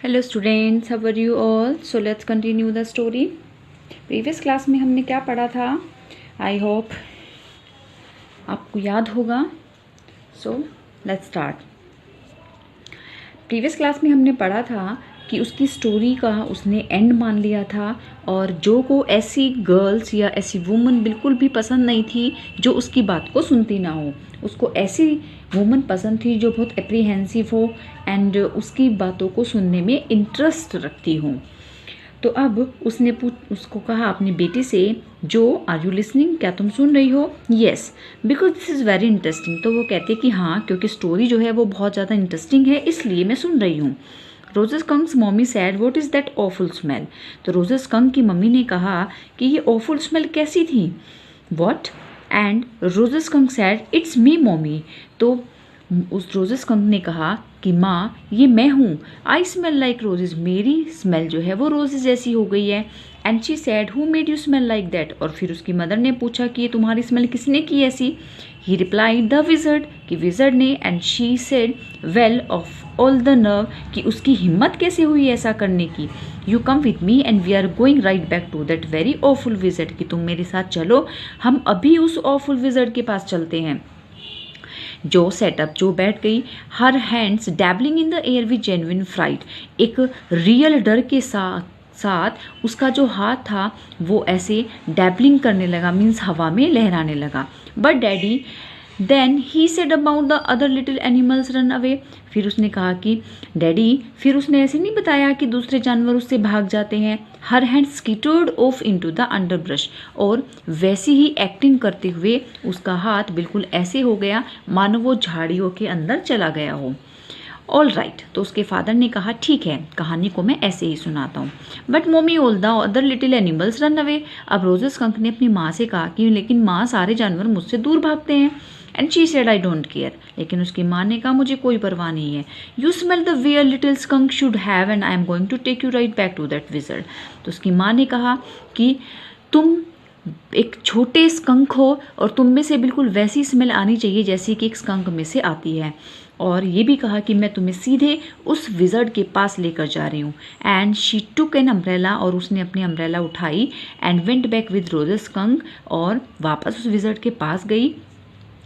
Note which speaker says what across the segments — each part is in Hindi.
Speaker 1: Hello students, how are you all? So let's continue the story. Previous class में हमने क्या पढ़ा था? आई होप आपको याद होगा। So let's start. Previous class में हमने पढ़ा था कि उसकी स्टोरी का उसने एंड मान लिया था और जो को ऐसी गर्ल्स या ऐसी वुमन बिल्कुल भी पसंद नहीं थी जो उसकी बात को सुनती ना हो। उसको ऐसी वुमन पसंद थी जो बहुत एप्रीहेंसिव हो एंड उसकी बातों को सुनने में इंटरेस्ट रखती हो। तो अब उसने उसको कहा अपनी बेटी से, जो आर यू लिसनिंग, क्या तुम सुन रही हो? Yes, because this is very interesting. तो वो कहते कि हाँ, क्योंकि स्टोरी जो है वो बहुत ज़्यादा इंटरेस्टिंग है इसलिए मैं सुन रही हूँ। Rose's skunk's mummy said what is that awful smell. तो रोजेस कंक की मम्मी ने कहा कि ये ऑफुल स्मेल कैसी थी? What? And Rose's skunk said it's me mummy. तो उस रोजेस कंक ने कहा कि माँ, ये मैं हूँ। आई स्मेल लाइक रोजेज, मेरी स्मेल जो है वो रोजेज जैसी हो गई है। And she said who made you smell like that. और फिर उसकी मदर ने पूछा कि ये तुम्हारी स्मेल किसने की ऐसी? ही रिप्लाइड द विजर्ड, कि विजर्ड ने। And she said well of all the nerve, कि उसकी हिम्मत कैसे हुई ऐसा करने की। You come with me and we are going right back to that very awful wizard, कि तुम मेरे साथ चलो, हम अभी उस ऑफुल विजर्ड के पास चलते हैं। जो सेटअप, जो बैठ गई, her hands dabbling in the air with genuine fright. एक रियल डर के साथ उसका जो हाथ था वो ऐसे डैबलिंग करने लगा, मीन्स हवा में लहराने लगा। But daddy then he said about the other little animals run away. फिर उसने कहा कि डैडी, फिर उसने ऐसे नहीं बताया कि दूसरे जानवर उससे भाग जाते हैं। Her hand skittered off into the underbrush, और वैसी ही एक्टिंग करते हुए उसका हाथ बिल्कुल ऐसे हो गया मानो वो झाड़ियों के अंदर चला गया हो। ऑल राइट, तो उसके फादर ने कहा ठीक है, कहानी को मैं ऐसे ही सुनाता हूँ। But mummy all the other little animals run away. अब रोजेस कंक ने अपनी माँ से कहा कि लेकिन माँ, सारे जानवर मुझसे दूर भागते हैं। And she said I don't care. लेकिन उसकी माँ ने कहा मुझे कोई परवाह नहीं है। You smell the way a little skunk should have and I am going to take you right back to that wizard. तो उसकी माँ ने कहा कि तुम एक छोटे स्कंक हो और तुम में से बिल्कुल वैसी स्मेल आनी चाहिए जैसी कि एक स्कंक में से आती है। और ये भी कहा कि मैं तुम्हें सीधे उस विजर्ड के पास लेकर जा रही हूँ। And she took an umbrella, और उसने अपनी अम्ब्रेला उठाई and went back with roses skunk, और वापस उस विजर्ड के पास गई।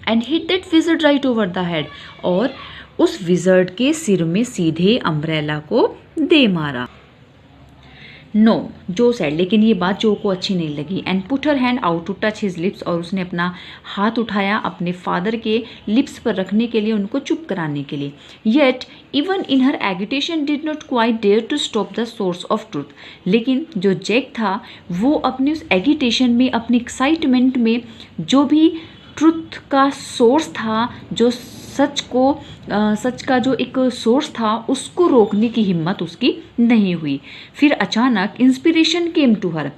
Speaker 1: And hit that wizard right over the head, और उस विजर्ड के सिर में सीधे अम्ब्रेला को दे मारा। नो, जो सेड, लेकिन ये बात जो को अच्छी नहीं लगी। And put her hand out to touch his lips, और उसने अपना हाथ उठाया अपने फादर के लिप्स पर रखने के लिए, उनको चुप कराने के लिए। Yet even in her agitation did not quite dare to stop the source of truth. लेकिन जो जैक था वो अपनी उस एगिटेशन में, अपनी एक्साइटमेंट में, जो भी ट्रुथ का सोर्स था, जो सच का जो एक सोर्स था, उसको रोकने की हिम्मत उसकी नहीं हुई। फिर अचानक इंस्पिरेशन केम टू हर,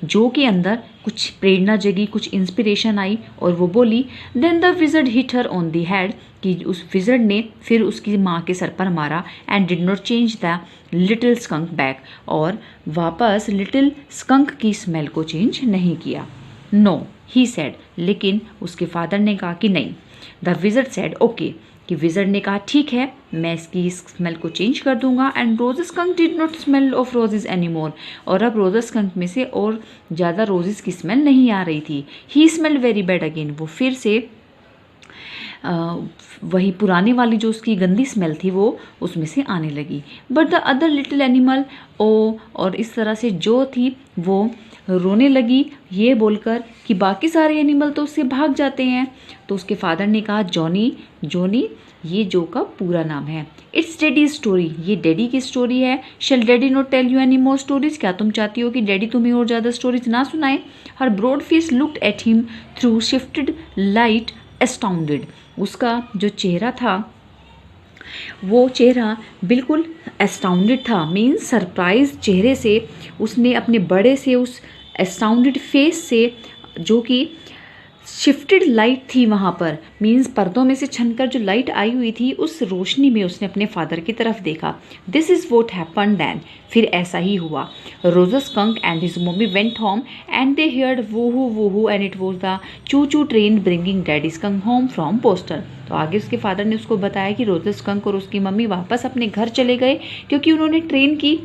Speaker 1: जो के अंदर कुछ प्रेरणा जगी, कुछ इंस्पिरेशन आई, और वो बोली then the wizard hit her on the head, कि उस विजर्ड ने फिर उसकी माँ के सर पर मारा। And did not change the little skunk back, और वापस लिटिल स्कंक की स्मेल को चेंज नहीं किया। नो, ही सेड, लेकिन उसके फादर ने कहा कि नहीं। द विजर्ड सेड ओके, कि विजर्ड ने कहा ठीक है, मैं इसकी स्मेल को चेंज कर दूंगा। And roses skunk did not smell of roses any more, और अब रोजेस स्कंक में से और ज़्यादा रोजेस की स्मेल नहीं आ रही थी। ही स्मेल वेरी बैड अगेन, वो फिर से वही पुराने वाली जो उसकी गंदी स्मेल थी वो उसमें से आने लगी। But the other little animal, और इस तरह से जो थी वो रोने लगी, ये बोलकर कि बाकी सारे एनिमल तो उससे भाग जाते हैं। तो उसके फादर ने कहा जॉनी, जोनी, ये जो का पूरा नाम है। इट्स डैडी स्टोरी, ये डैडी की स्टोरी है। Shall daddy not tell you any more stories, क्या तुम चाहती हो कि डैडी तुम्हें और ज़्यादा स्टोरीज ना सुनाए? Her broad face looked at him through shifted light astounded. उसका जो चेहरा था वो चेहरा बिल्कुल एस्टाउंडेड था, मीन्स सरप्राइज चेहरे से। उसने अपने बड़े से उस एस्टाउंडेड फेस से, जो कि शिफ्टेड लाइट थी वहाँ पर, मीन्स पर्दों में से छनकर जो लाइट आई हुई थी उस रोशनी में उसने अपने फादर की तरफ देखा। This is what happen then, फिर ऐसा ही हुआ। Roger skunk and his mummy went home and they heard woohoo woohoo and it was the choo choo train bringing daddy skunk home from Boston. तो आगे उसके फादर ने उसको बताया कि रोजर स्कंक और उसकी मम्मी वापस अपने घर चले गए क्योंकि उन्होंने ट्रेन की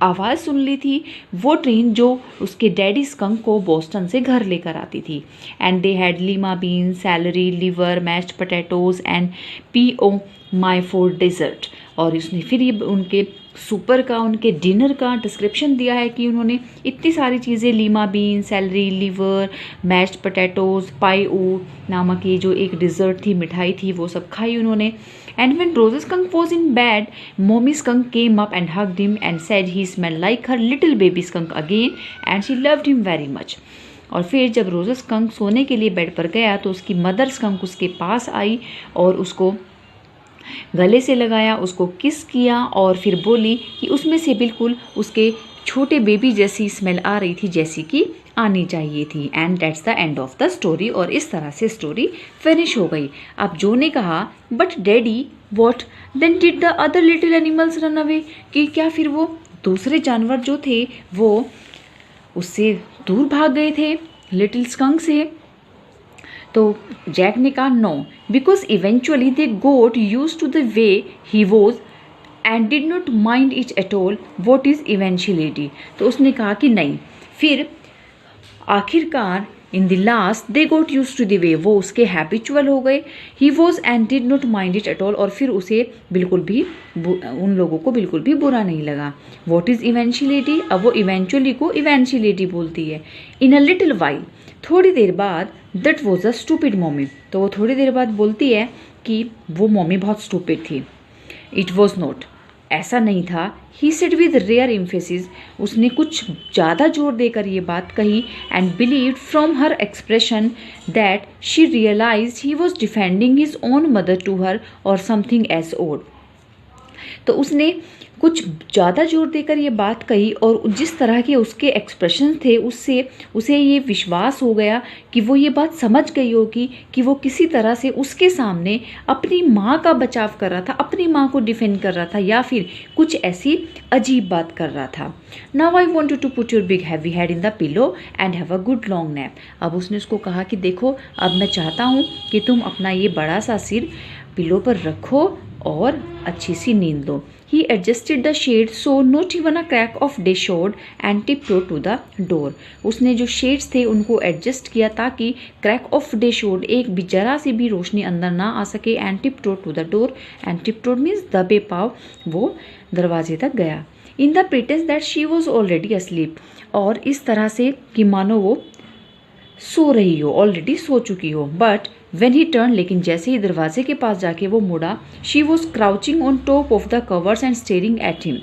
Speaker 1: आवाज़ सुन ली थी, वो ट्रेन जो उसके डैडी स्कंक को बोस्टन से घर लेकर आती थी। And they had lima bean, celery, liver, mashed potatoes and pie oh. My for dessert. और उसने फिर ये उनके सुपर का, उनके डिनर का डिस्क्रिप्शन दिया है कि उन्होंने इतनी सारी चीज़ें, lima bean, celery, liver, mashed potatoes, पाई-ओ नामक ये जो एक डिज़र्ट थी, मिठाई थी, वो सब खाई उन्होंने। And when Rosa Skunk was in bed, Mommy Skunk came up and hugged him and said he smelled like her little baby skunk again and she loved him very much. और फिर जब रोज़ा स्कंक सोने के लिए बेड पर गया तो उसकी मदर स्कंक उसके पास आई और उसको गले से लगाया, उसको किस किया और फिर बोली कि उसमें से बिल्कुल उसके छोटे बेबी जैसी स्मेल आ रही थी जैसी कि आनी चाहिए थी। And that's the end of the story. और इस तरह से स्टोरी फिनिश हो गई। अब जो ने कहा but daddy what then did the other little animals run away, कि क्या फिर वो दूसरे जानवर जो थे वो उससे दूर भाग गए थे लिटिल स्कंक से। तो जैक ने कहा no, because eventually they got use to the way he was and did not mind it at all what is eventuality. तो उसने कहा कि नहीं, फिर आखिरकार in the last they got use to the way, वो उसके हैबिचुअल हो गए। He was and did not mind it at all, और फिर उसे बिल्कुल भी उन लोगों को बिल्कुल भी बुरा नहीं लगा। वॉट इज इवेंचुअलिटी, अब वो इवेंचुअली को इवेंचुअलिटी बोलती है। इन अ लिटिल वाइल, थोड़ी देर बाद, that was a stupid mommy, तो वो थोड़ी देर बाद बोलती है कि वो मॉमी बहुत स्टूपिड थी। इट वॉज नॉट, ऐसा नहीं था। He said with rare emphasis, उसने कुछ ज़्यादा जोर देकर ये बात कही। And believed from her expression that she realised he was defending his own mother to her और समथिंग एज ओड। तो उसने कुछ ज़्यादा जोर देकर ये बात कही और जिस तरह के उसके एक्सप्रेशन थे उससे उसे ये विश्वास हो गया कि वो ये बात समझ गई होगी कि वो किसी तरह से उसके सामने अपनी माँ का बचाव कर रहा था, अपनी माँ को डिफेंड कर रहा था या फिर कुछ ऐसी अजीब बात कर रहा था। Now I want you to put your big heavy head in the pillow and have a good long nap. अब उसने उसको कहा कि देखो, अब मैं चाहता हूँ कि तुम अपना ये बड़ा सा सिर पिलो पर रखो और अच्छी सी नींद लो। He adjusted the shade so not even a crack of day showed and tiptoed to the door. उसने जो शेड्स थे उनको एडजस्ट किया ताकि क्रैक ऑफ डे शोड, एक भी जरा सी भी रोशनी अंदर ना आ सके। And tiptoed to the door, and tiptoed means दबे पाव, वो दरवाजे तक गया। In the pretence that she was already asleep, और इस तरह से कि मानो वो सो रही हो, ऑलरेडी सो चुकी हो। बट वेन ही टर्न, लेकिन जैसे ही दरवाजे के पास जाके वो मुड़ा, she was crouching on top of the covers and staring at him,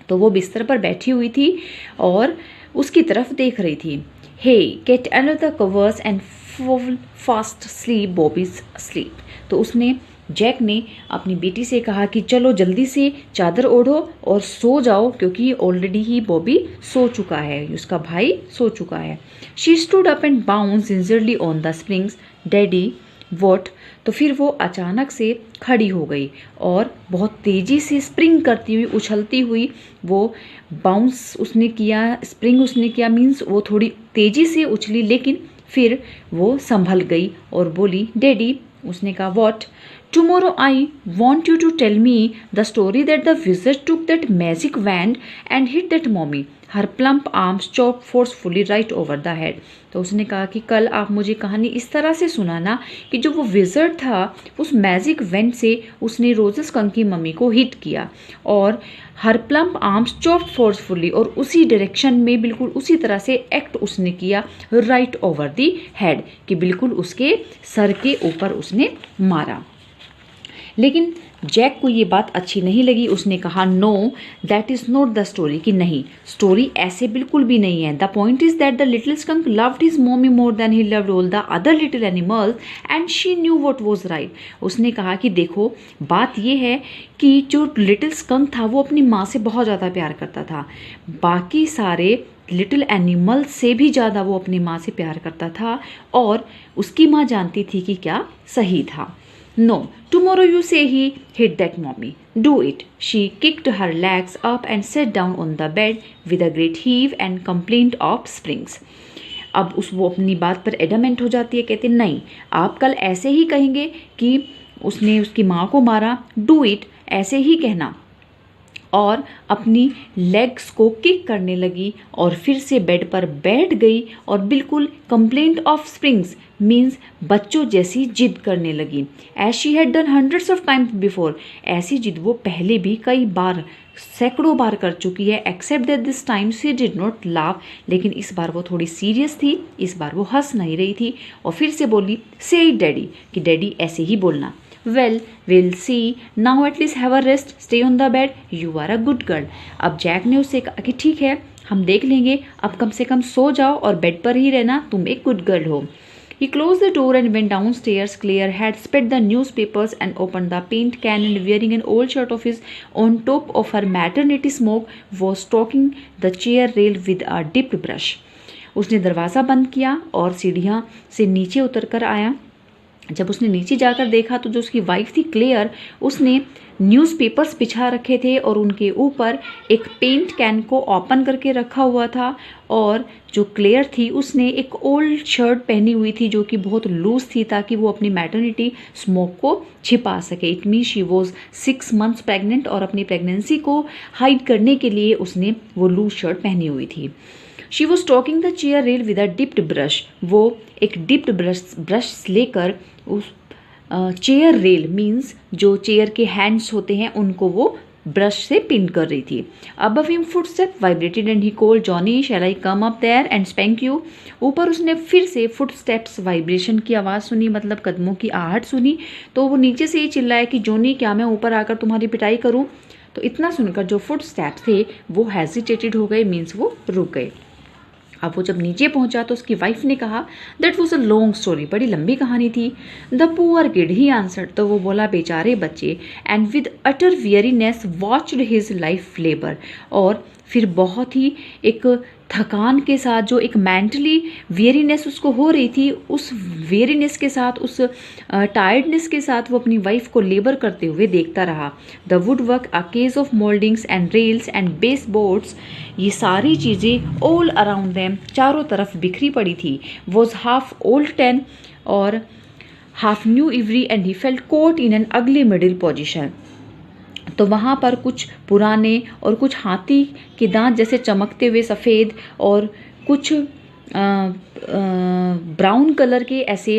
Speaker 1: तो वो बिस्तर पर बैठी हुई थी और उसकी तरफ देख रही थी। Hey get under the covers and fall fast sleep, Bobby's sleep. तो उसने, जैक ने अपनी बेटी से कहा कि चलो जल्दी से चादर ओढ़ो और सो जाओ क्योंकि ऑलरेडी ही बॉबी सो चुका है, उसका भाई सो चुका है। She stood up and bounce sincerely on the springs, daddy what. तो फिर वो अचानक से खड़ी हो गई और बहुत तेज़ी से स्प्रिंग करती हुई, उछलती हुई वो बाउंस उसने किया, स्प्रिंग उसने किया, मीन्स वो थोड़ी तेज़ी से उछली लेकिन फिर वो संभल गई और बोली डैडी। उसने कहा what, tomorrow I want you to tell me the story that the wizard took that magic wand and hit that mommy, her plump arms chopped forcefully right over the head। तो उसने कहा कि कल आप मुझे कहानी इस तरह से सुनाना कि जो वो विजर्ड था उस मैजिक वेंड से उसने रोज़ा स्कंक की मम्मी को हिट किया और हर प्लम्प आर्म्स चॉप्ड फोर्सफुली, और उसी डायरेक्शन में बिल्कुल उसी तरह से एक्ट उसने किया राइट ओवर दी हेड, कि बिल्कुल उसके सर के ऊपर उसने मारा। लेकिन जैक को ये बात अच्छी नहीं लगी। उसने कहा no that is not the story, कि नहीं स्टोरी ऐसे बिल्कुल भी नहीं है। The point is that the little skunk loved his mommy more than he loved all the other little animals and she knew what was right. उसने कहा कि देखो बात ये है कि जो लिटिल स्कंक था वो अपनी माँ से बहुत ज़्यादा प्यार करता था, बाकी सारे लिटिल एनिमल से भी ज़्यादा वो अपनी माँ से प्यार करता था, और उसकी माँ जानती थी कि क्या सही था। No, tomorrow you say he hit that mommy. Do it. She kicked her legs up and sat down on the bed with a great heave and complaint of springs. अब वो अपनी बात पर एडमेंट हो जाती है, कहते नहीं आप कल ऐसे ही कहेंगे कि उसने उसकी माँ को मारा, डू इट ऐसे ही कहना, और अपनी लेग्स को किक करने लगी और फिर से बेड पर बैठ गई और बिल्कुल कंप्लेंट ऑफ स्प्रिंग्स मीन्स बच्चों जैसी जिद करने लगी। As she had done hundreds of times before, ऐसी जिद वो पहले भी कई बार सैकड़ों बार कर चुकी है। Except that this time she did not laugh, लेकिन इस बार वो थोड़ी सीरियस थी, इस बार वो हंस नहीं रही थी, और फिर से बोली से इट डैडी, कि डैडी ऐसे ही बोलना। Well will see now at least have a rest, stay on the bed, you are a good girl. अब जैक ने उससे कहा कि ठीक है हम देख लेंगे, अब कम से कम सो जाओ और बेड पर ही रहना, तुम एक गुड गर्ल हो। He closed the door and went downstairs. Claire had spread the newspapers and opened the paint can, and wearing an old shirt of his on top of her maternity smock, was stalking the chair rail with a dipped brush. उसने दरवाज़ा बंद किया और सीढ़ियाँ से नीचे उतर कर आया। जब उसने नीचे जाकर देखा तो जो उसकी वाइफ थी क्लेयर, उसने न्यूज़पेपर्स बिछा रखे थे और उनके ऊपर एक पेंट कैन को ओपन करके रखा हुआ था, और जो क्लेयर थी उसने एक ओल्ड शर्ट पहनी हुई थी जो कि बहुत लूज थी ताकि वो अपनी मैटरनिटी स्मोक को छिपा सके। It mean she was 6 months pregnant, और अपनी प्रेगनेंसी को हाइड करने के लिए उसने वो लूज शर्ट पहनी हुई थी। She was stalking the chair rail with a dipped brush, वो एक डिप्ड ब्रश लेकर उस चेयर रेल मीन्स जो चेयर के हैंड्स होते हैं उनको वो ब्रश से पिन कर रही थी। Above him footsteps vibrated and he called Johnny, shall I come up there and spank you? ऊपर उसने फिर से फुटस्टेप्स वाइब्रेशन की आवाज़ सुनी, मतलब कदमों की आहट सुनी, तो वो नीचे से ही चिल्लाया कि जॉनी क्या मैं ऊपर आकर तुम्हारी पिटाई करूं? तो इतना सुनकर जो फुटस्टेप्स थे वो हेजिटेटेड हो गए, मीन्स वो रुक गए। अब वो जब नीचे पहुंचा तो उसकी वाइफ ने कहा that was a long story, बड़ी लंबी कहानी थी। The poor kid he answered, तो वो बोला बेचारे बच्चे, and with utter weariness watched his life labour, और फिर बहुत ही एक थकान के साथ, जो एक मेंटली वेरीनेस उसको हो रही थी, उस वेरीनेस के साथ, उस टायर्डनेस के साथ वो अपनी वाइफ को लेबर करते हुए देखता रहा। The wood work, a cage of mouldings and rails and base boards, ये सारी चीज़ें ऑल अराउंड देम, चारों तरफ बिखरी पड़ी थी। वॉज हाफ ओल्ड 10 और half new ivory and he felt caught in an ugly middle position. तो वहाँ पर कुछ पुराने और कुछ हाथी के दांत जैसे चमकते हुए सफ़ेद और कुछ ब्राउन कलर के ऐसे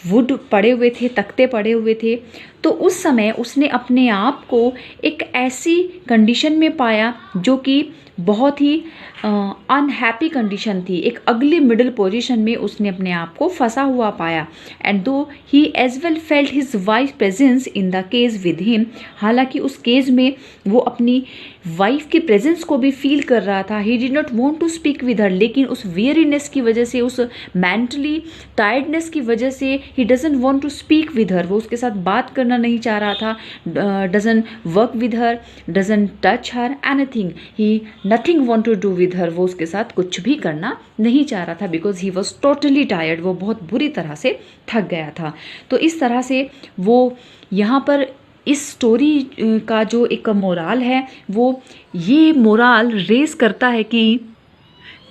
Speaker 1: वुड पड़े हुए थे, तख्ते पड़े हुए थे। तो उस समय उसने अपने आप को एक ऐसी कंडीशन में पाया जो कि बहुत ही अनहैप्पी कंडीशन थी, एक अगली मिडिल पोजीशन में उसने अपने आप को फंसा हुआ पाया। And though he as well felt his wife presence in the cage with him, हालांकि उस केज में वो अपनी वाइफ की प्रेजेंस को भी फील कर रहा था। He did not want to speak with her, लेकिन उस वेरीनेस की वजह से, उस मेंटली टायर्डनेस की वजह से he doesn't want to speak with her, वो उसके साथ बात करना नहीं चाह रहा था। Doesn't work with her, doesn't touch her, anything, he nothing want to do with her, वो उसके साथ कुछ भी करना नहीं चाह रहा था, because he was totally tired, वो बहुत बुरी तरह से थक गया था। तो इस तरह से वो यहाँ पर इस स्टोरी का जो एक मोराल है, वो ये मोराल रेज करता है कि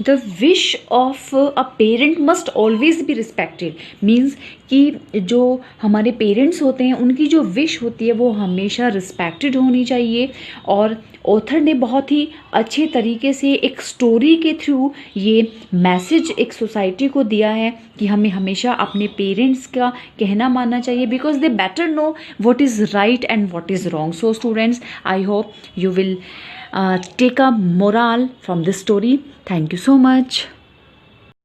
Speaker 1: the wish of a parent must always be respected, means कि जो हमारे पेरेंट्स होते हैं उनकी जो विश होती है वो हमेशा रिस्पेक्टेड होनी चाहिए। और ऑथर ने बहुत ही अच्छे तरीके से एक स्टोरी के थ्रू ये मैसेज एक सोसाइटी को दिया है कि हमें हमेशा अपने पेरेंट्स का कहना मानना चाहिए, because they better know what is right and what is wrong. So students, I hope you will take a moral from this story. Thank you so much.